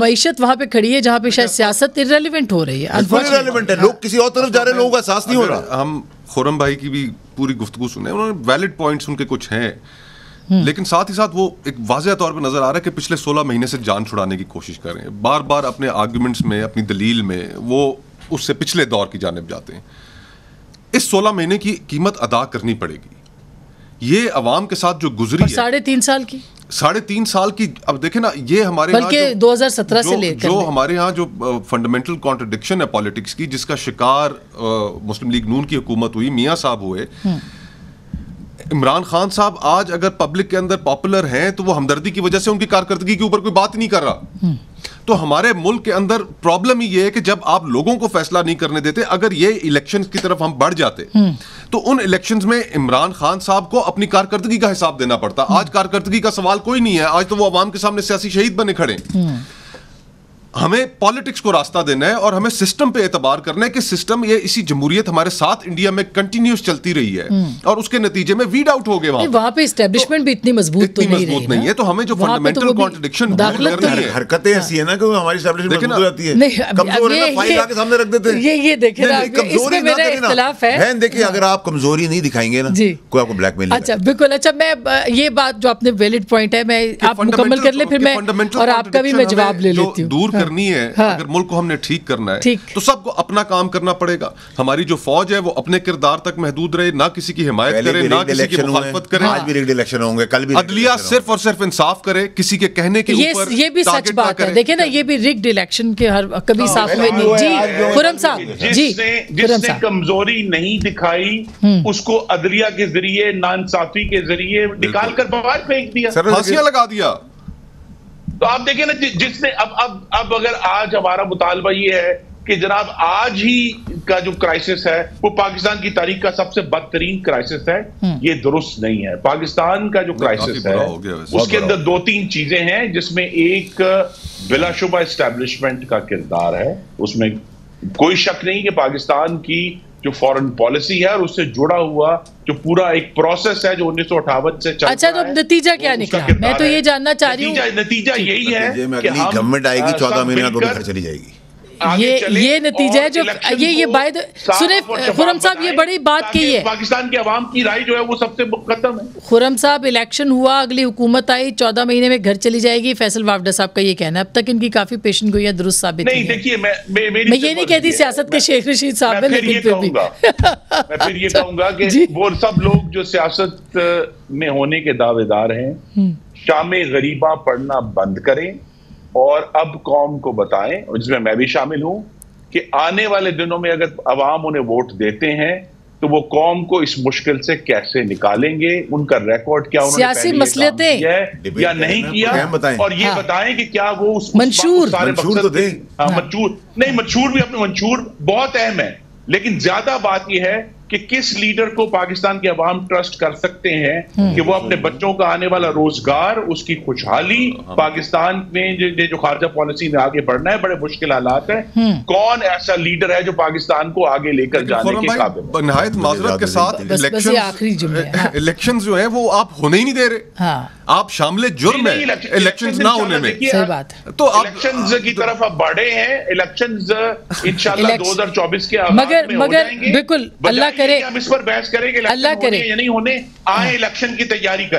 मईशत वहाँ पे खड़ी है जहाँ पे शायद सियासत इररेलेवेंट हो रही है, इररेलेवेंट है, लोग किसी और तरफ जा रहे हैं, लोगों का एहसास नहीं हो रहा। हम खुर्रम भाई की भी पूरी गुफ्तगू सुने, उन्होंने वैलिड पॉइंट्स उनके कुछ हैं, लेकिन साथ ही साथ वो एक वाज़ेह तौर पे नजर आ रहा है कि पिछले 16 महीने से जान छुड़ाने की कोशिश कर रहे हैं, बार बार अपने आर्गुमेंट्स में, अपनी दलील में वो उससे पिछले दौर की जानिब जाते हैं। इस 16 महीने की कीमत अदा करनी पड़ेगी। ये अवाम के साथ जो गुजरी है 3.5 साल की, 3.5 साल की, अब देखें ना, ये हमारे बल्कि 2017 से लेकर जो हमारे यहाँ जो फंडामेंटल कॉन्ट्रडिक्शन है पॉलिटिक्स की, जिसका शिकार मुस्लिम लीग नून की हुकूमत हुई, मियाँ साहब हुए, इमरान खान साहब आज अगर पब्लिक के अंदर पॉपुलर हैं तो वो हमदर्दी की वजह से उनकी कारकर्दगी के ऊपर कोई बात नहीं कर रहा। तो हमारे मुल्क के अंदर प्रॉब्लम ही ये है कि जब आप लोगों को फैसला नहीं करने देते, अगर ये इलेक्शंस की तरफ हम बढ़ जाते तो उन इलेक्शंस में इमरान खान साहब को अपनी कारकर्दगी का हिसाब देना पड़ता। आज कारकर्दगी का सवाल कोई नहीं है, आज तो वो अवाम के सामने सियासी शहीद बने खड़े। हमें पॉलिटिक्स को रास्ता देना है और हमें सिस्टम पे एतबार करना है कि सिस्टम, ये इसी जमहूरियत हमारे साथ इंडिया में कंटिन्यूस चलती रही है और उसके नतीजे में वीड आउट हो गए। वहां पे एस्टेब्लिशमेंट भी इतनी मजबूत नहीं है, तो हमें जो फंडामेंटल कॉन्ट्रडिक्शन हरकतें ऐसी है ना कि हमारी एस्टेब्लिशमेंट मजबूत हो जाती है, कमजोर है ना, फाइल आके सामने रख देते हैं। ये देखें ना, इसमें मेरा इख्तिलाफ है। देखिए, अगर आप कमजोरी नहीं दिखाएंगे ना, कोई आपको ब्लैकमेल नहीं। अच्छा, बिल्कुल। अच्छा, मैं ये बात जो आपने वैलिड पॉइंट है, मैं आप मुकम्मल कर ले, फिर मैं और आपका भी मैं जवाब ले लेती हूँ। दूर करनी है, अगर मुल्क को हमने ठीक करना है तो सबको अपना काम करना पड़ेगा। हमारी जो फौज है वो अपने किरदार तक महदूद रहे, ना किसी की हिमायत करे, ना किसी की मुखालफत करे। आज भी रिग्ड इलेक्शन होंगे, कल भी। अदलिया सिर्फ और सिर्फ इंसाफ करे, किसी के कहने के ऊपर ये भी सच बात है। देखिए ना, ये भी रिग्ड इलेक्शन के हर कभी साफ हुए नहीं। जी खुर्रम साहब, जिसने कमजोरी नहीं दिखाई उसको अदलिया के जरिए, नाइंसाफी के जरिए निकाल कर बाहर फेंक दिया, फांसियां लगा दिया। तो आप देखिए ना, जिसने अब अगर आज हमारा मुतालबा ये है कि जनाब आज ही का जो क्राइसिस है वो पाकिस्तान की तारीख का सबसे बदतरीन क्राइसिस है, ये दुरुस्त नहीं है। पाकिस्तान का जो क्राइसिस है उसके अंदर 2-3 चीजें हैं, जिसमें एक बिलाशुबा एस्टैब्लिशमेंट का किरदार है। उसमें कोई शक नहीं कि पाकिस्तान की जो फॉरेन पॉलिसी है और उससे जुड़ा हुआ जो पूरा एक प्रोसेस है जो 1958 से चल रहा है। अच्छा, तो नतीजा क्या निकला? मैं तो ये जानना चाह रही हूँ। नतीजा यही है कि गवर्नमेंट आएगी 14 महीने में घर चली जाएगी। ये नतीजा है जो ये बात सुने खुर्रम साहब, ये बड़ी बात कही है। पाकिस्तान की आवाम की राय जो है वो सबसे मुकद्दम है। खुर्रम साहब, इलेक्शन हुआ, अगली हुकूमत आई, 14 महीने में घर चली जाएगी, फैसल वावडा साहब का ये कहना है। अब तक इनकी काफी पेशन गोइयां दुरुस्त साबित नहीं। देखिए, मैं ये नहीं कहती सियासत के शेख रशीद साहब है, लेकिन फिर भी मैं फिर ये कहूंगा कि वो सब लोग जो सियासत में होने के दावेदार हैं, शामे गरीबा पढ़ना बंद करें और अब कौम को बताएं, और जिसमें मैं भी शामिल हूं, कि आने वाले दिनों में अगर अवाम उन्हें वोट देते हैं तो वो कौम को इस मुश्किल से कैसे निकालेंगे, उनका रिकॉर्ड क्या, सियासी मसलियतें या नहीं किया, और ये बताएं कि क्या वो उस मंशूर तो दें। मंशूर नहीं, मंशूर भी अपने मंशूर बहुत अहम है, लेकिन ज्यादा बात यह है कि किस लीडर को पाकिस्तान के अवाम ट्रस्ट कर सकते हैं कि वो अपने बच्चों का आने वाला रोजगार, उसकी खुशहाली, पाकिस्तान में जो खारजा पॉलिसी में आगे बढ़ना है, बड़े मुश्किल हालात है। कौन ऐसा लीडर है जो पाकिस्तान को आगे लेकर जाने के काबिल? निहायत माजरत के साथ इलेक्शन जो है वो आप होने ही नहीं दे रहे। आप शामिल जुर्म है इलेक्शंस ना होने में। सही बात है। तो इलेक्शंस की तरफ अब बढ़े हैं, इलेक्शंस इंशाल्लाह 2024 के आगाज में हो जाएंगे। बिल्कुल, अल्लाह करे हम इस पर बहस करेंगे, अल्लाह करे या नहीं होने, आए इलेक्शन की तैयारी करें।